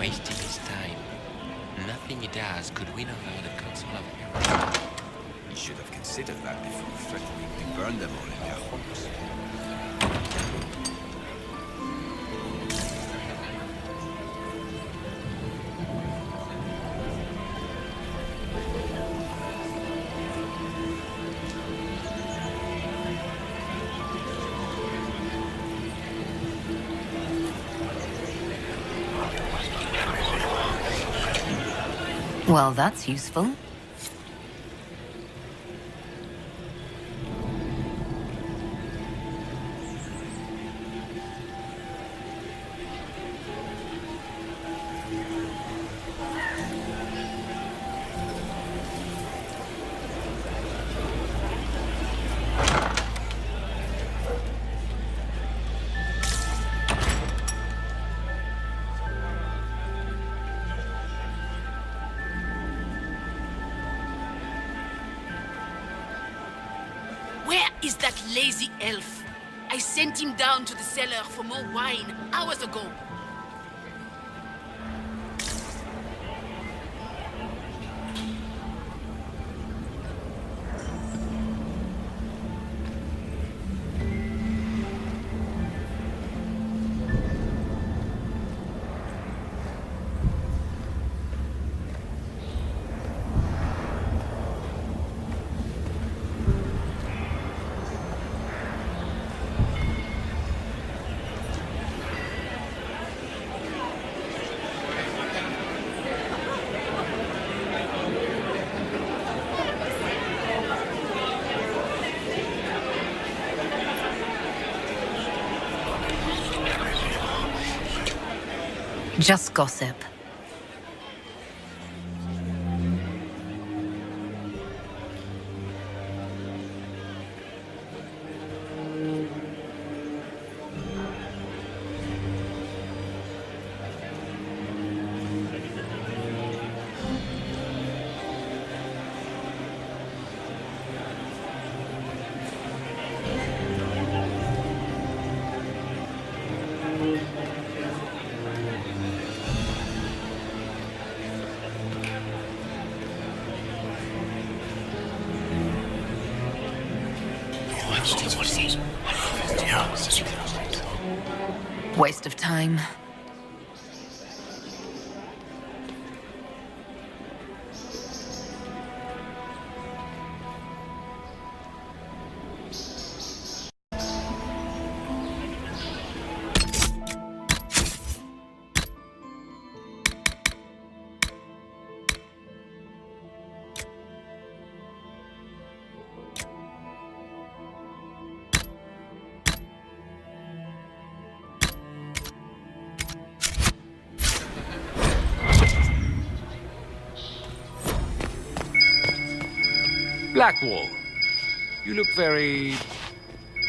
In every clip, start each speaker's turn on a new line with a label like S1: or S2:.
S1: wasting his time. Nothing he does could win over the Council of Heroes.
S2: He should have considered that before threatening to burn them all in their homes.
S3: Well, that's useful.
S4: that lazy elf. I sent him down to the cellar for more wine hours ago.
S3: Just gossip. Waste of time.
S2: Blackwall, you look very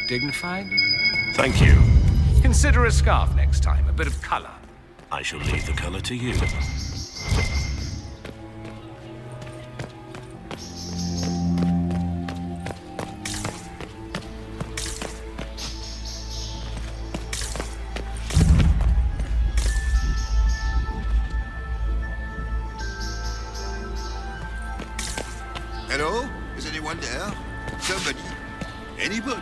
S2: dignified.
S5: Thank you.
S2: Consider a scarf next time, a bit of color.
S5: I shall leave the color to you.
S6: Hello? Is anyone there? Somebody? Anybody?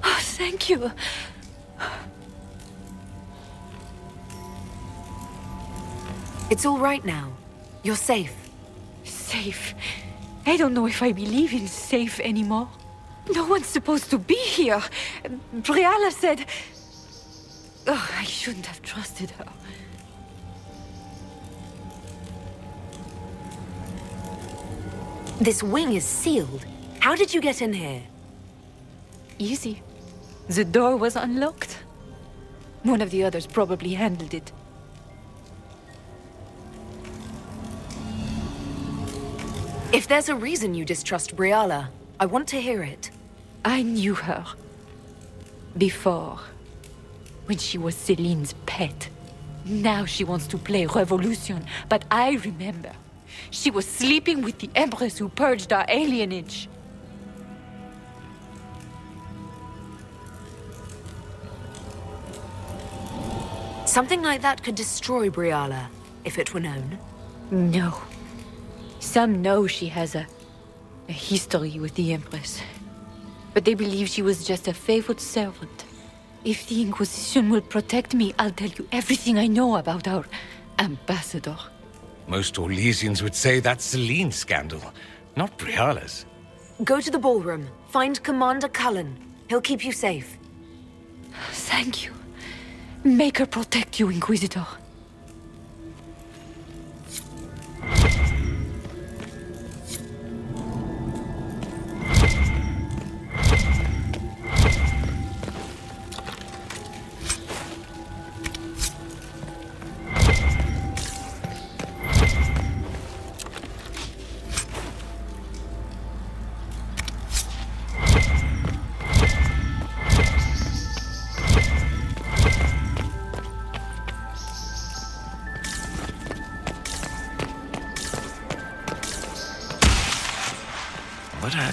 S7: Oh, thank you.
S3: It's all right now. You're safe.
S7: Safe? I don't know if I believe in safe anymore. No one's supposed to be here. Briala said... Oh, I shouldn't have trusted her.
S3: This wing is sealed. How did you get in here?
S7: Easy. The door was unlocked. One of the others probably handled it.
S3: If there's a reason you distrust Briala, I want to hear it.
S7: I knew her. Before. When she was Celine's pet. Now she wants to play Revolution, but I remember. She was sleeping with the Empress who purged our alienage.
S3: Something like that could destroy Briala, if it were known.
S7: No. Some know she has a history with the Empress. But they believe she was just a favored servant. If the Inquisition will protect me, I'll tell you everything I know about our ambassador.
S2: Most Orlesians would say that's Celine's scandal, not Briala's.
S3: Go to the ballroom. Find Commander Cullen. He'll keep you safe.
S7: Thank you. Make her protect you, Inquisitor.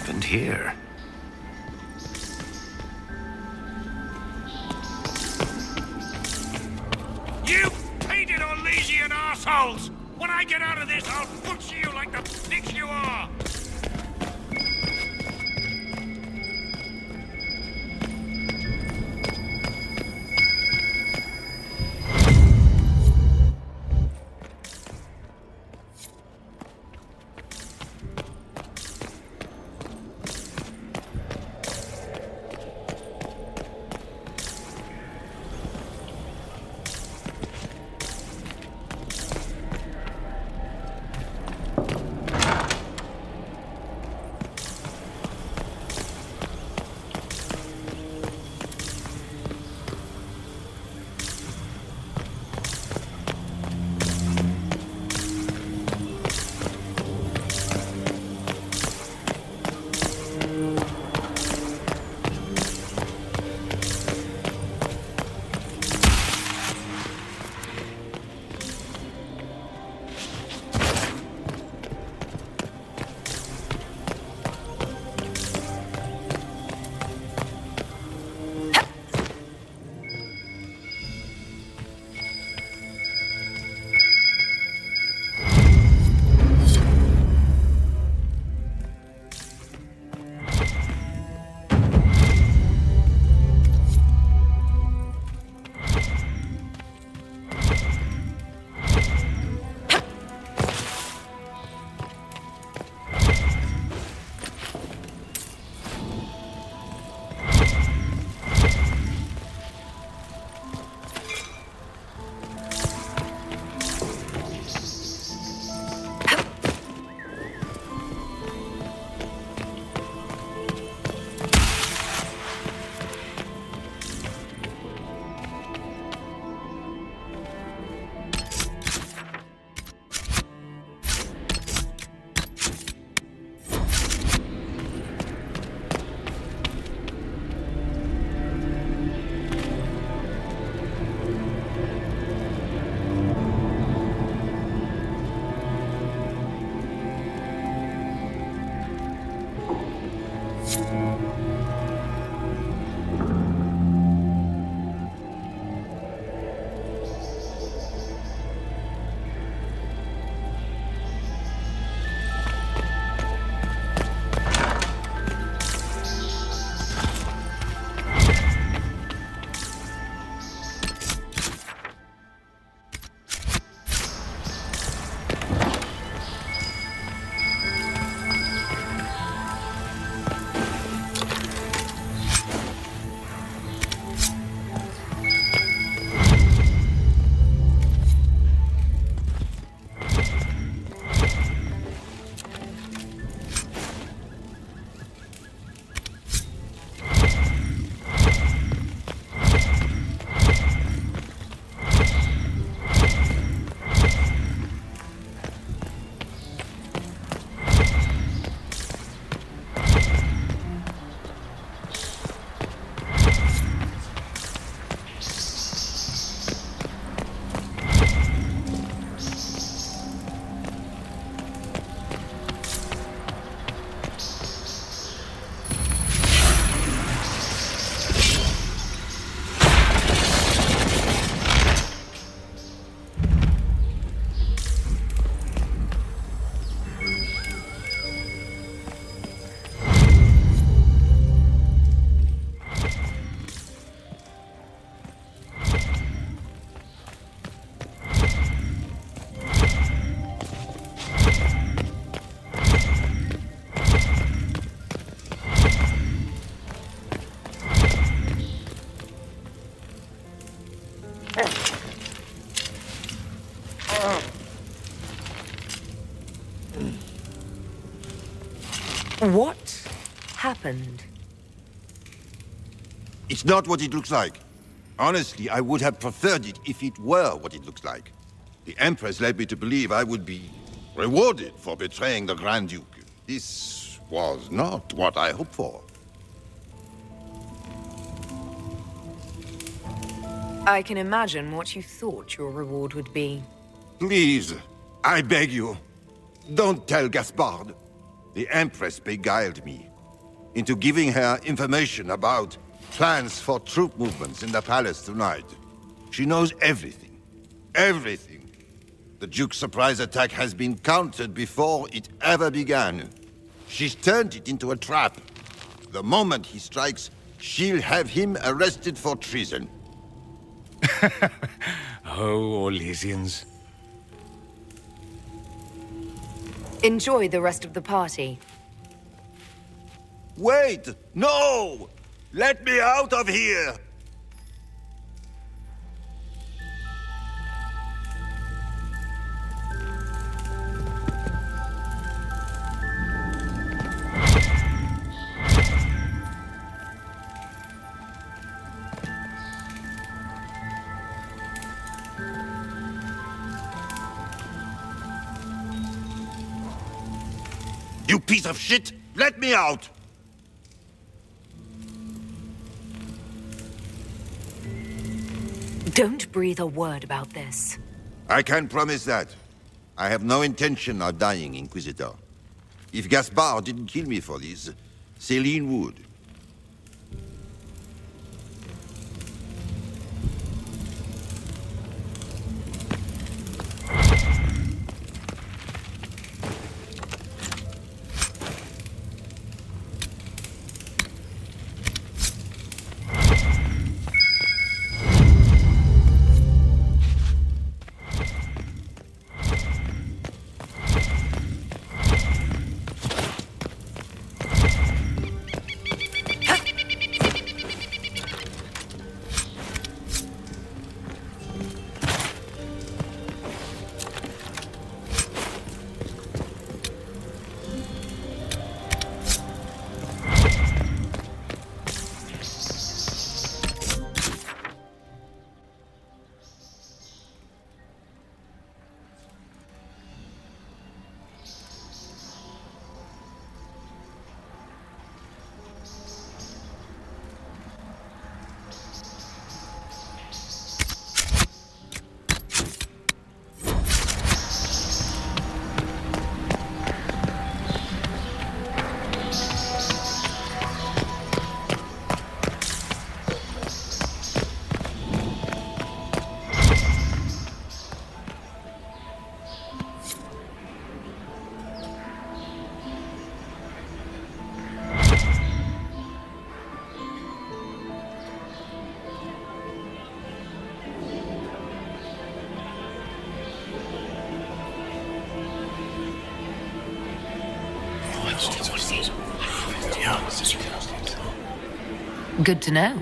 S5: happened here?
S8: You painted Orlesian assholes! When I get out of this, I'll butcher you like the pigs you are!
S3: What happened?
S6: It's not what it looks like. Honestly, I would have preferred it if it were what it looks like. The Empress led me to believe I would be rewarded for betraying the Grand Duke. This was not what I hoped for.
S3: I can imagine what you thought your reward would be.
S6: Please, I beg you, don't tell Gaspard. The Empress beguiled me. into giving her information about plans for troop movements in the palace tonight. She knows everything. Everything. The Duke's surprise attack has been countered before it ever began. She's turned it into a trap. The moment he strikes, she'll have him arrested for treason.
S8: Oh, Orlesians.
S3: Enjoy the rest of the party.
S6: Wait! No! Let me out of here! You piece of shit! Let me out!
S3: Don't breathe a word about this.
S6: I can promise that. I have no intention of dying, Inquisitor. If Gaspard didn't kill me for this, Céline would.
S3: Good to know.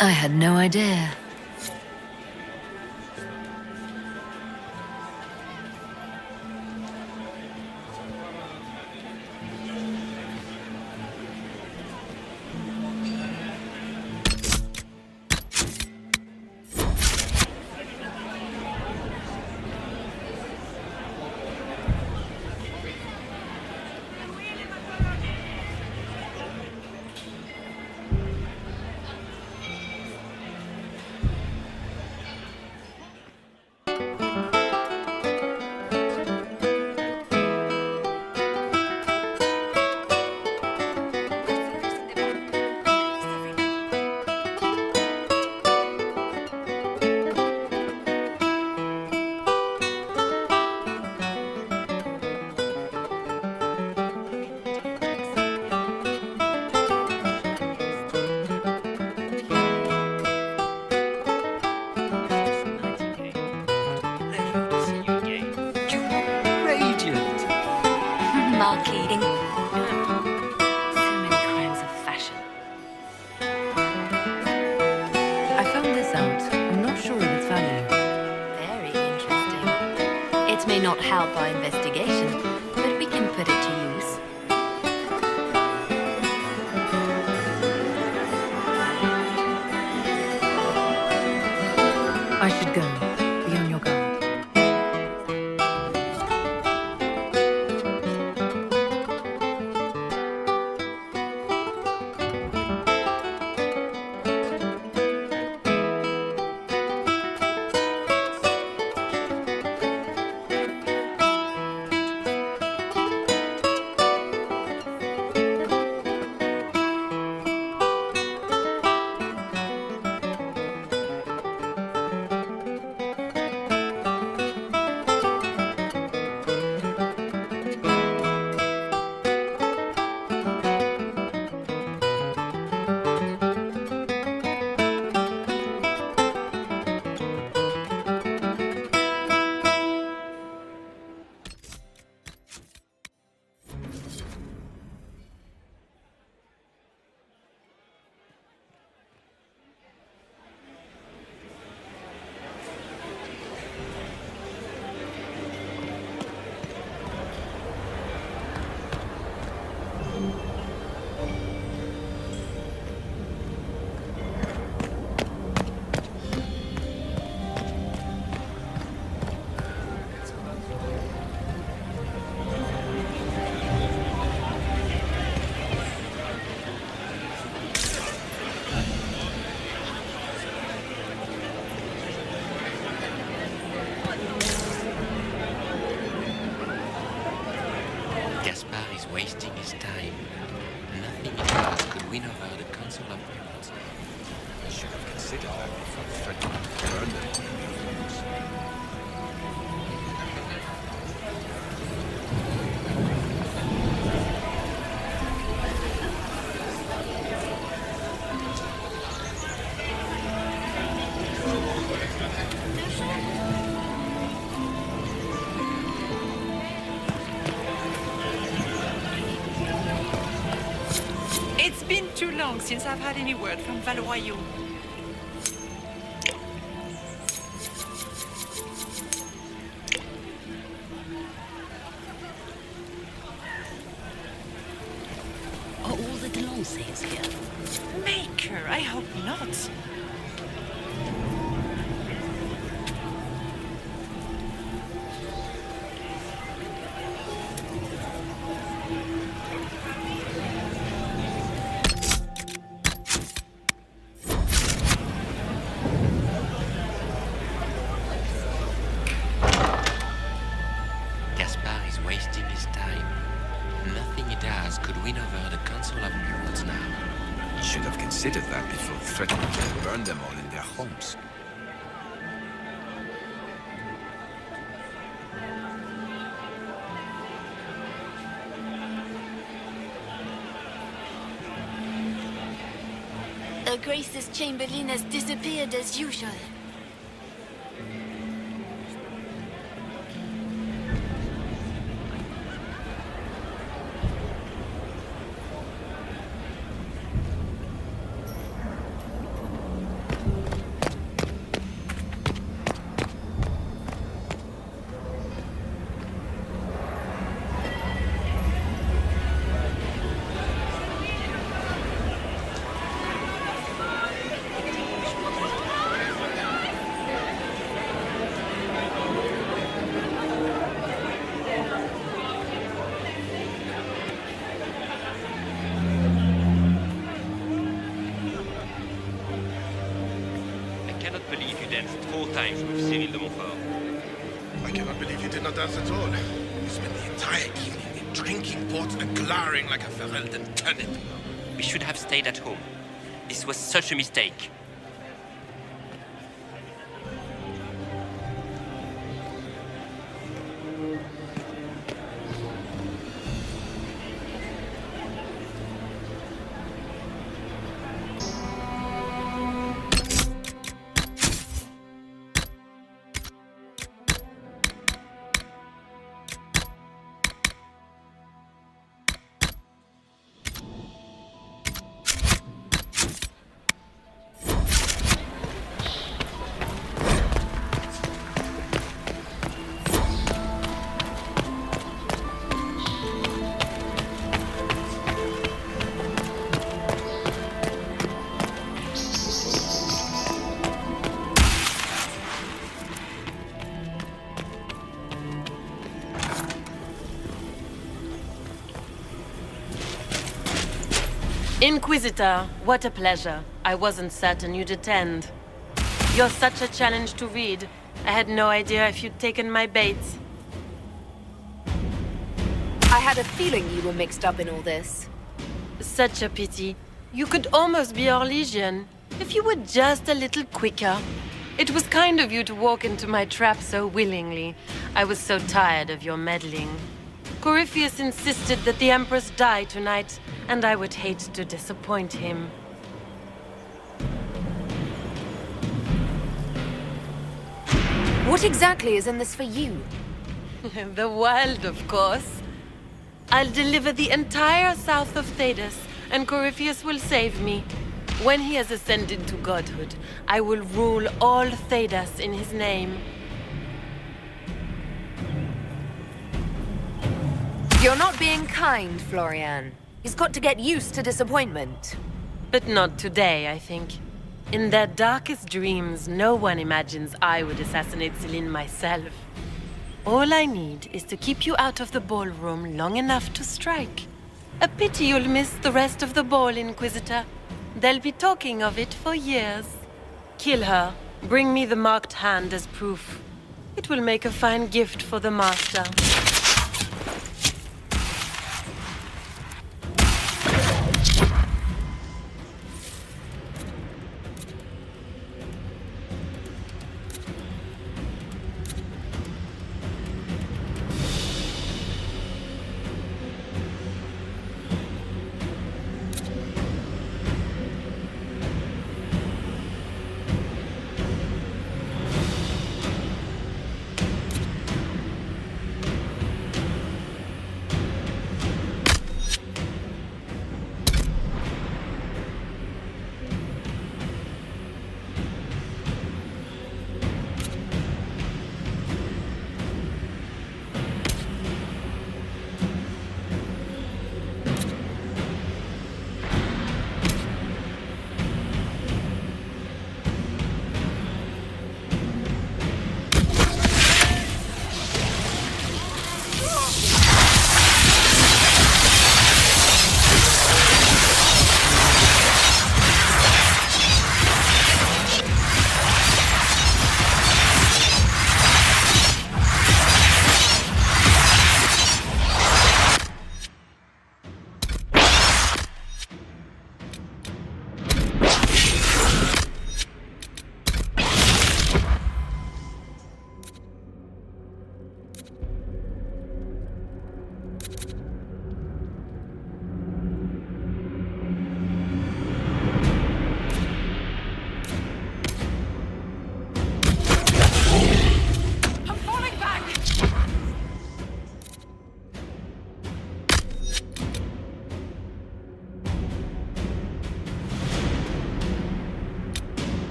S3: I had no idea.
S7: Marketing.
S3: So many crimes of fashion. I found this out. I'm not It may not help our investigation, but we can put it to use. I should go. Be on your guard.
S1: Wasting his time. Nothing he does could win over the Council of Heralds.
S2: I should have considered that before threatening to burn them all in their homes.
S9: It's been too long since I've had any word from Valois.
S4: Are all the Delancers here?
S9: Maker, I hope not.
S1: Wasting his time. Nothing he does could win over the Council of Heralds now.
S2: I should have considered that before threatening to burn them all in their homes.
S4: Her Grace's Chamberlain has disappeared as usual.
S10: I cannot believe you did not dance at all. You spent the entire evening in drinking port and glowering like a Ferelden turnip.
S11: We should have stayed at home. This was such a mistake.
S12: Inquisitor, what a pleasure. I wasn't certain you'd attend. You're such a challenge to read. I had no idea if you'd taken my bait.
S3: I had a feeling you were mixed up in all this.
S12: Such a pity. You could almost be Orlesian, if you were just a little quicker. It was kind of you to walk into my trap so willingly. I was so tired of your meddling. Corypheus insisted that the Empress die tonight, and I would hate to disappoint him.
S3: What exactly is in this for you?
S12: The wild, of course. I'll deliver the entire south of Thedas, and Corypheus will save me. When he has ascended to godhood, I will rule all Thedas in his name.
S3: You're not being kind, Florian. He's got to get used to disappointment.
S12: But not today, I think. In their darkest dreams, no one imagines I would assassinate Celine myself. All I need is to keep you out of the ballroom long enough to strike. A pity you'll miss the rest of the ball, Inquisitor. They'll be talking of it for years. Kill her. Bring me the marked hand as proof. It will make a fine gift for the Master.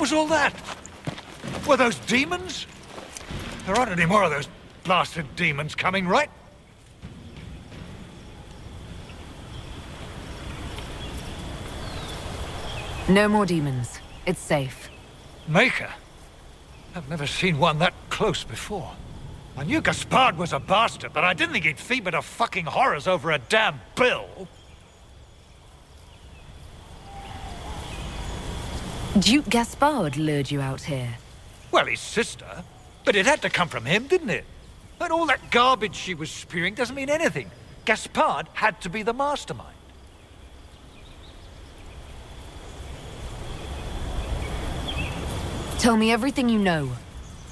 S8: was all that? Were those demons? There aren't any more of those blasted demons coming, right?
S3: No more demons. It's safe.
S8: Maker? I've never seen one that close before. I knew Gaspard was a bastard, but I didn't think he'd feed me to fucking horrors over a damn bill.
S3: Duke Gaspard lured you out here.
S8: Well, his sister. But it had to come from him, didn't it? And all that garbage she was spewing doesn't mean anything. Gaspard had to be the mastermind.
S3: Tell me everything you know.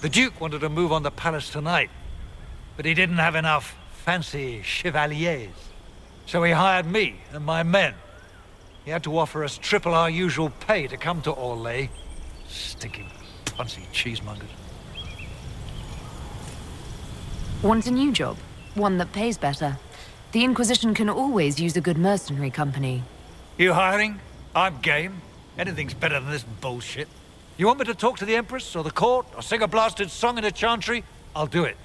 S8: The Duke wanted to move on the palace tonight, but he didn't have enough fancy chevaliers. So he hired me and my men. He had to offer us triple our usual pay to come to Orlais. Stinking, punsy cheesemongers.
S3: Want a new job? One that pays better. The Inquisition can always use a good mercenary company.
S8: You hiring? I'm game. Anything's better than this bullshit. You want me to talk to the Empress or the court or sing a blasted song in a chantry? I'll do it.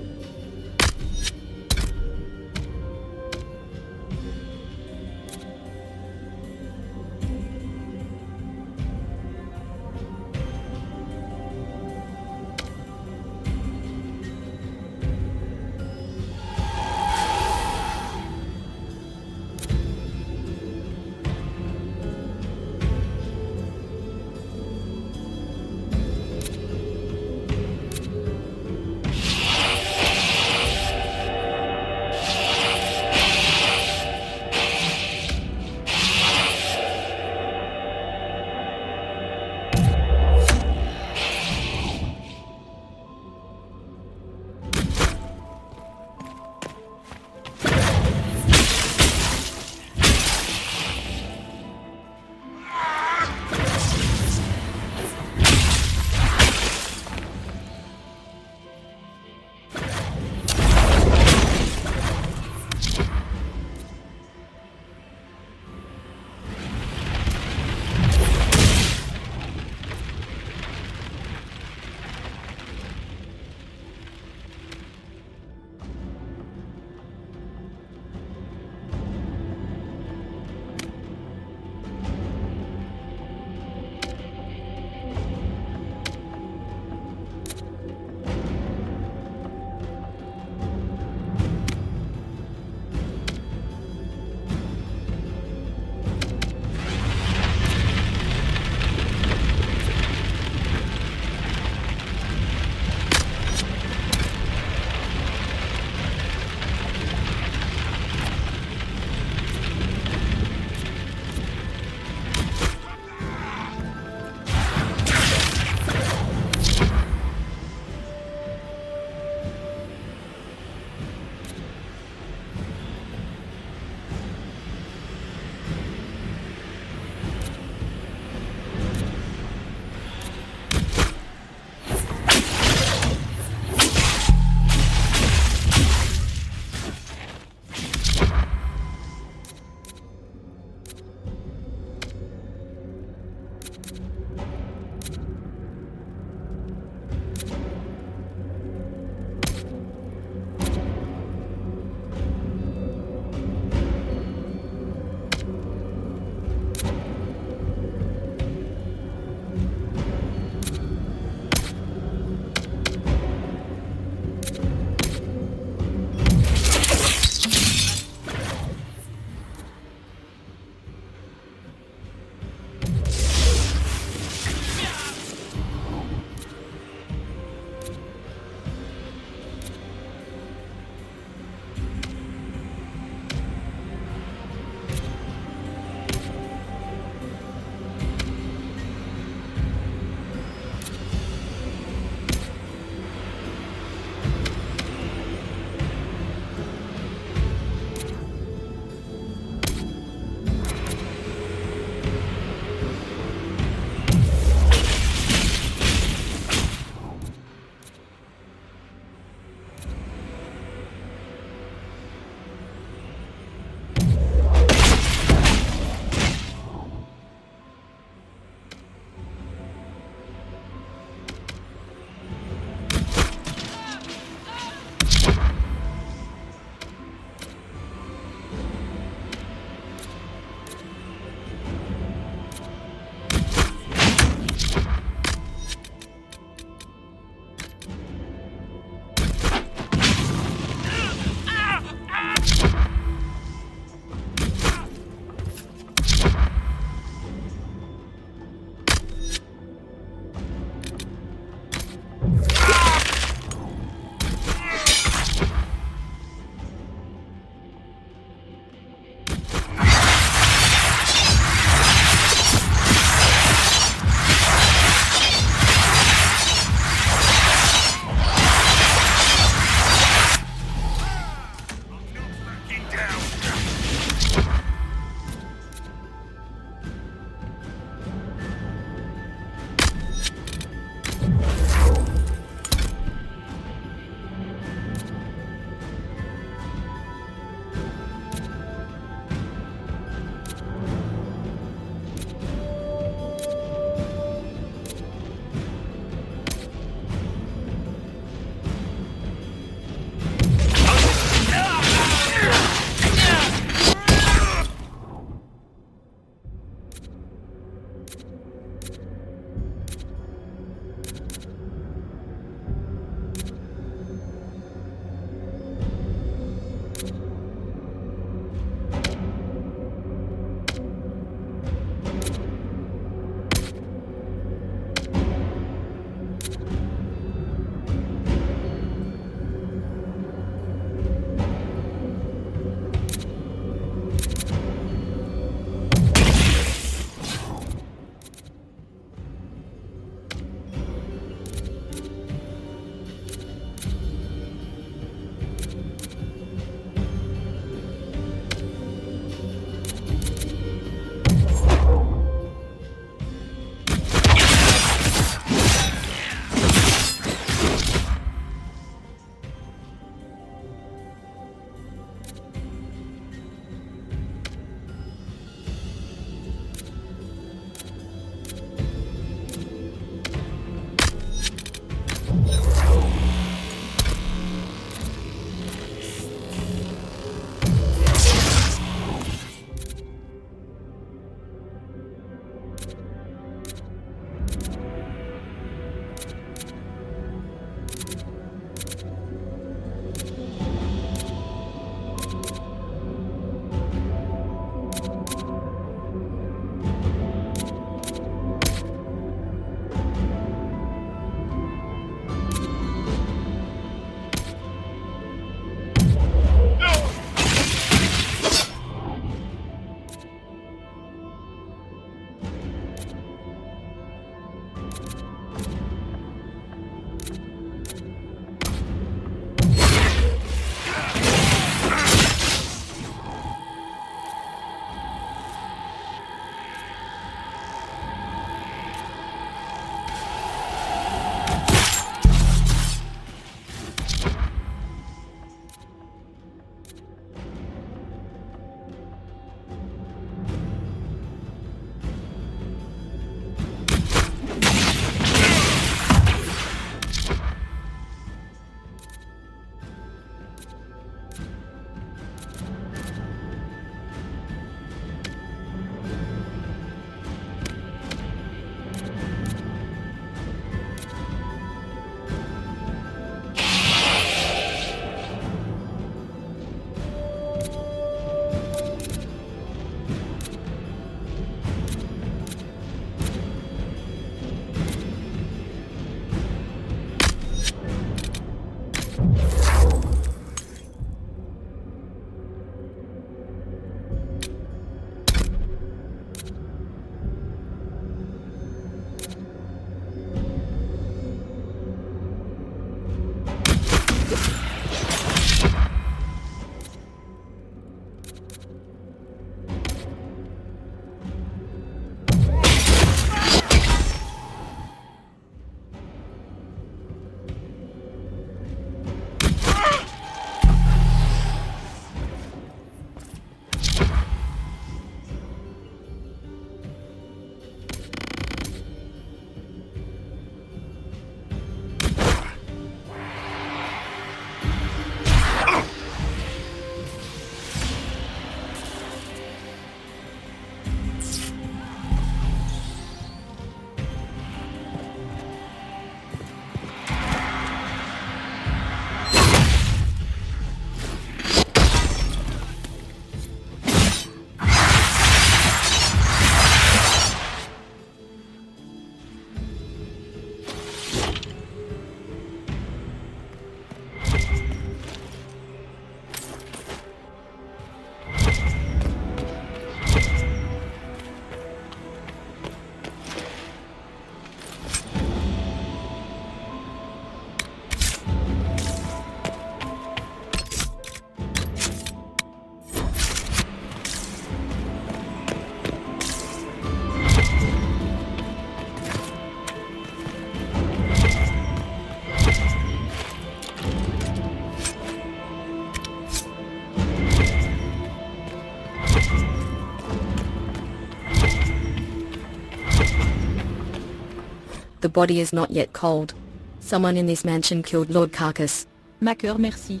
S13: The body is not yet cold. Someone in this mansion killed Lord Carcass.
S14: Ma cœur merci.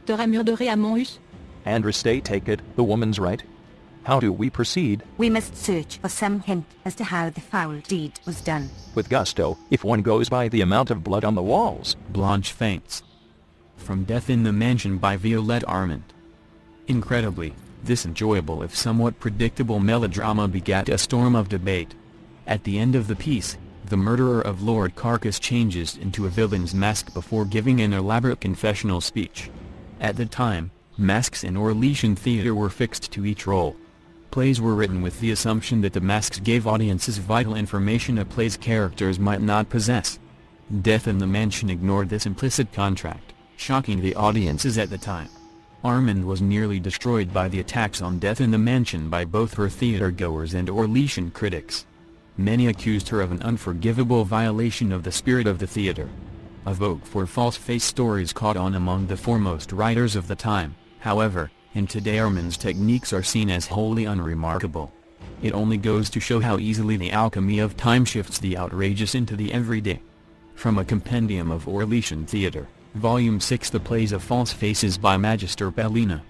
S14: T'aurais murderé à Monhus?
S15: And restate take it, the woman's right. How do we proceed?
S16: We must search for some hint as to how the foul deed was done.
S15: With gusto, if one goes by the amount of blood on the walls.
S17: Blanche faints. From Death in the Mansion by Violette Armand. Incredibly, this enjoyable if somewhat predictable melodrama begat a storm of debate. At the end of the piece, the murderer of Lord Carcass changes into a villain's mask before giving an elaborate confessional speech. At the time, masks in Orlesian theater were fixed to each role. Plays were written with the assumption that the masks gave audiences vital information a play's characters might not possess. Death in the Mansion ignored this implicit contract, shocking the audiences at the time. Armand was nearly destroyed by the attacks on Death in the Mansion by both her theatergoers and Orlesian critics. Many accused her of an unforgivable violation of the spirit of the theater. A vogue for false-face stories caught on among the foremost writers of the time, however, and today Armand's techniques are seen as wholly unremarkable. It only goes to show how easily the alchemy of time shifts the outrageous into the everyday. From a compendium of Orlesian theater, Volume 6, The Plays of False Faces by Magister Bellina.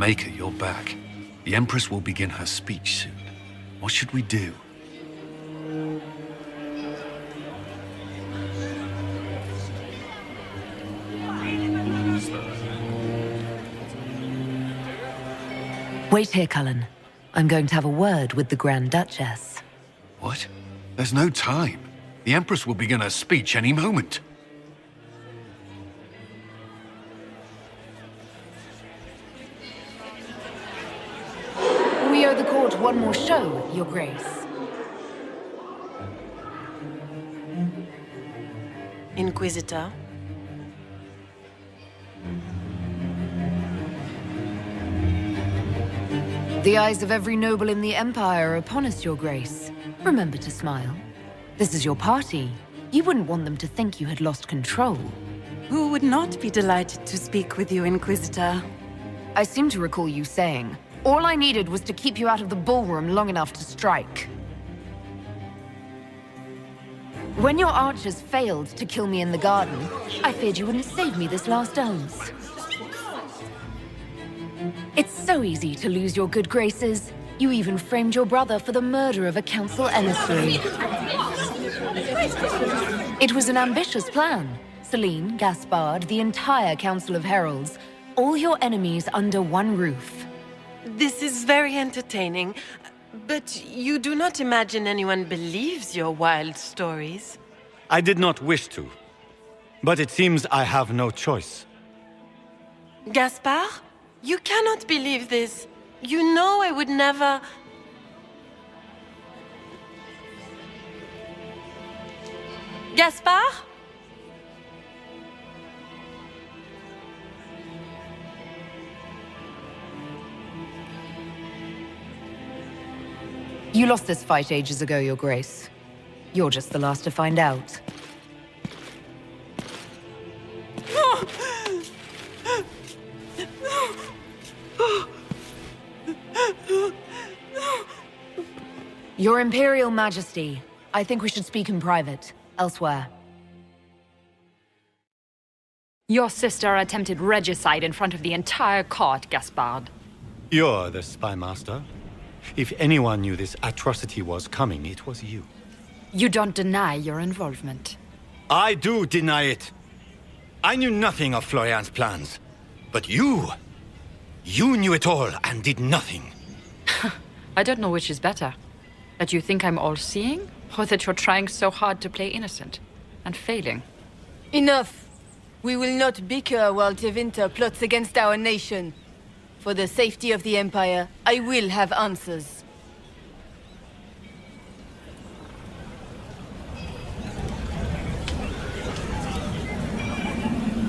S18: Maker, you're back. The Empress will begin her speech soon. What should we do?
S3: Wait here, Cullen. I'm going to have a word with the Grand Duchess.
S18: What? There's no time. The Empress will begin her speech any moment.
S3: We owe the court one more show, Your Grace.
S12: Inquisitor.
S3: The eyes of every noble in the Empire are upon us, Your Grace. Remember to smile. This is your party. You wouldn't want them to think you had lost control.
S19: Who would not be delighted to speak with you, Inquisitor?
S3: I seem to recall you saying, all I needed was to keep you out of the ballroom long enough to strike. When your archers failed to kill me in the garden, I feared you wouldn't save me this last dance. It's so easy to lose your good graces. You even framed your brother for the murder of a council emissary. It was an ambitious plan. Celine, Gaspard, the entire Council of Heralds, all your enemies under one roof.
S12: This is very entertaining, but you do not imagine anyone believes your wild stories?
S20: I did not wish to, but it seems I have no choice.
S12: Gaspard? You cannot believe this. You know I would never... Gaspard?
S3: You lost this fight ages ago, Your Grace. You're just the last to find out. Your Imperial Majesty, I think we should speak in private, elsewhere.
S21: Your sister attempted regicide in front of the entire court, Gaspard.
S20: You're the spy master. If anyone knew this atrocity was coming, it was you.
S21: You don't deny your involvement.
S20: I do deny it. I knew nothing of Florian's plans. But you knew it all and did nothing.
S21: I don't know which is better. That you think I'm all-seeing, or that you're trying so hard to play innocent and failing.
S22: Enough. We will not bicker while Tevinter plots against our nation. For the safety of the Empire, I will have answers.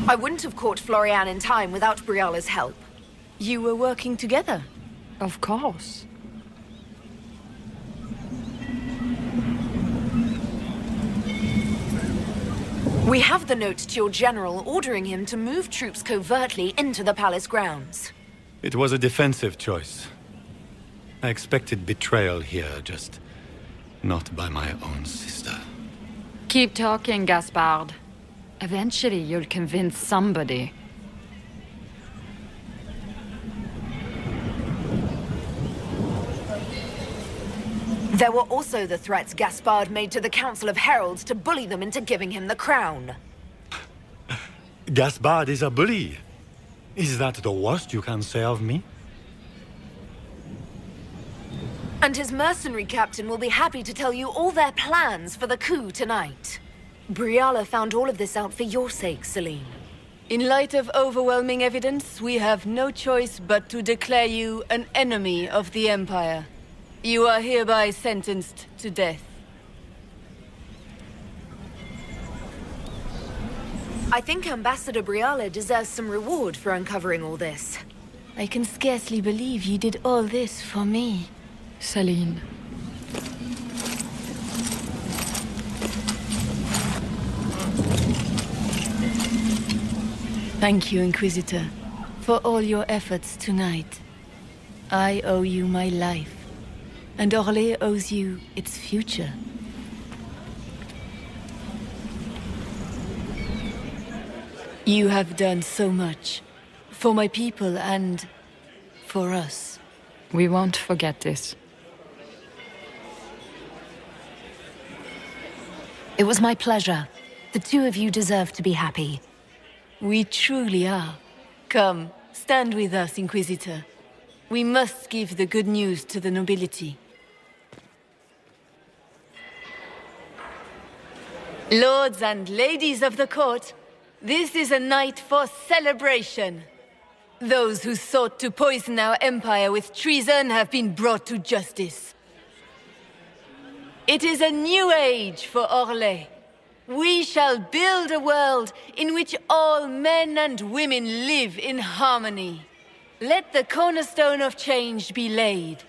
S3: I wouldn't have caught Florian in time without Briala's help.
S22: You were working together?
S21: Of course.
S3: We have the note to your general ordering him to move troops covertly into the palace grounds.
S20: It was a defensive choice. I expected betrayal here, just not by my own sister.
S21: Keep talking, Gaspard. Eventually, you'll convince somebody.
S3: There were also the threats Gaspard made to the Council of Heralds to bully them into giving him the crown.
S20: Gaspard is a bully. Is that the worst you can say of me?
S3: And his mercenary captain will be happy to tell you all their plans for the coup tonight. Briala found all of this out for your sake, Celine.
S22: In light of overwhelming evidence, we have no choice but to declare you an enemy of the Empire. You are hereby sentenced to death.
S3: I think Ambassador Briala deserves some reward for uncovering all this.
S22: I can scarcely believe you did all this for me.
S21: Celine.
S22: Thank you, Inquisitor, for all your efforts tonight. I owe you my life, and Orlais owes you its future. You have done so much, for my people and for us.
S21: We won't forget this.
S3: It was my pleasure. The two of you deserve to be happy.
S22: We truly are. Come, stand with us, Inquisitor. We must give the good news to the nobility. Lords and ladies of the court, this is a night for celebration. Those who sought to poison our empire with treason have been brought to justice. It is a new age for Orlais. We shall build a world in which all men and women live in harmony. Let the cornerstone of change be laid.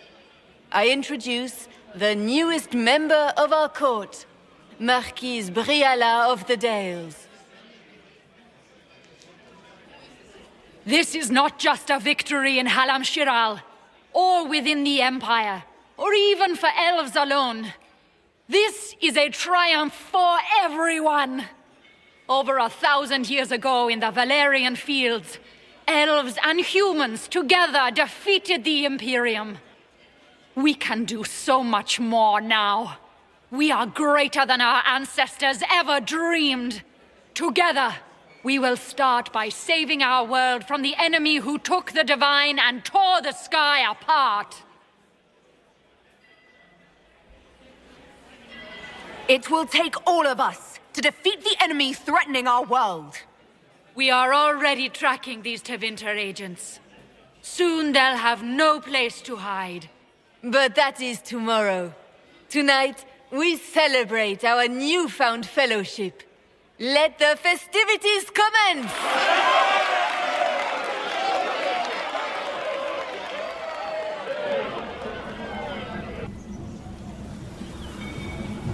S22: I introduce the newest member of our court, Marquise Briala of the Dales.
S21: This is not just a victory in Halam Shiral, or within the Empire, or even for elves alone. This is a triumph for everyone! Over 1,000 years ago in the Valerian fields, elves and humans together defeated the Imperium. We can do so much more now. We are greater than our ancestors ever dreamed. Together, we will start by saving our world from the enemy who took the divine and tore the sky apart.
S3: It will take all of us to defeat the enemy threatening our world.
S21: We are already tracking these Tevinter agents. Soon they'll have no place to hide.
S22: But that is tomorrow. Tonight, we celebrate our newfound fellowship. Let the festivities commence!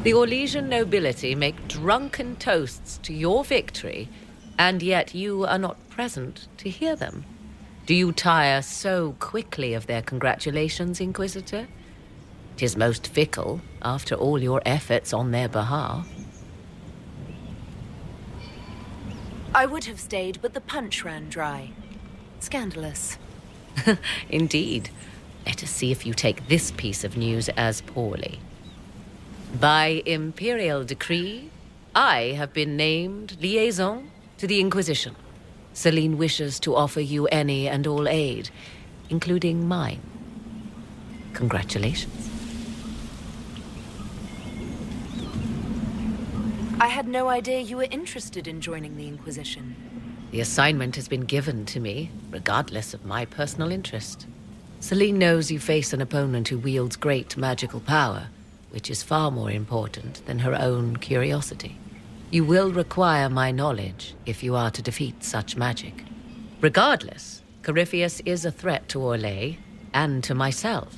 S5: The Orlesian nobility make drunken toasts to your victory, and yet you are not present to hear them. Do you tire so quickly of their congratulations, Inquisitor? 'Tis most fickle, after all your efforts on their behalf.
S3: I would have stayed, but the punch ran dry. Scandalous.
S5: Indeed. Let us see if you take this piece of news as poorly. By imperial decree, I have been named liaison to the Inquisition. Celine wishes to offer you any and all aid, including mine. Congratulations.
S3: I had no idea you were interested in joining the Inquisition.
S5: The assignment has been given to me, regardless of my personal interest. Celine knows you face an opponent who wields great magical power, which is far more important than her own curiosity. You will require my knowledge if you are to defeat such magic. Regardless, Corypheus is a threat to Orlais and to myself.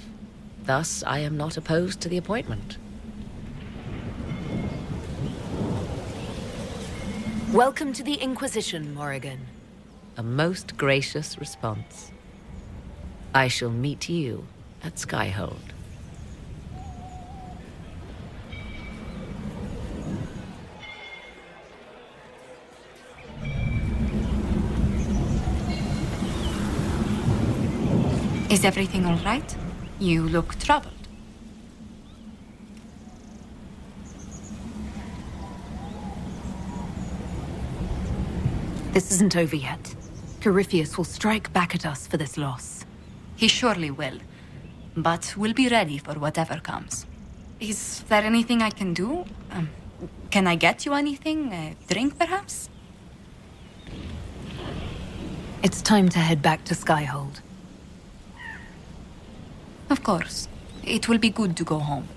S5: Thus, I am not opposed to the appointment.
S3: Welcome to the Inquisition, Morrigan.
S5: A most gracious response. I shall meet you at Skyhold.
S6: Is everything all right? You look troubled.
S3: This isn't over yet. Corypheus will strike back at us for this loss.
S6: He surely will. But we'll be ready for whatever comes. Is there anything I can do? Can I get you anything? A drink, perhaps?
S3: It's time to head back to Skyhold.
S6: Of course. It will be good to go home.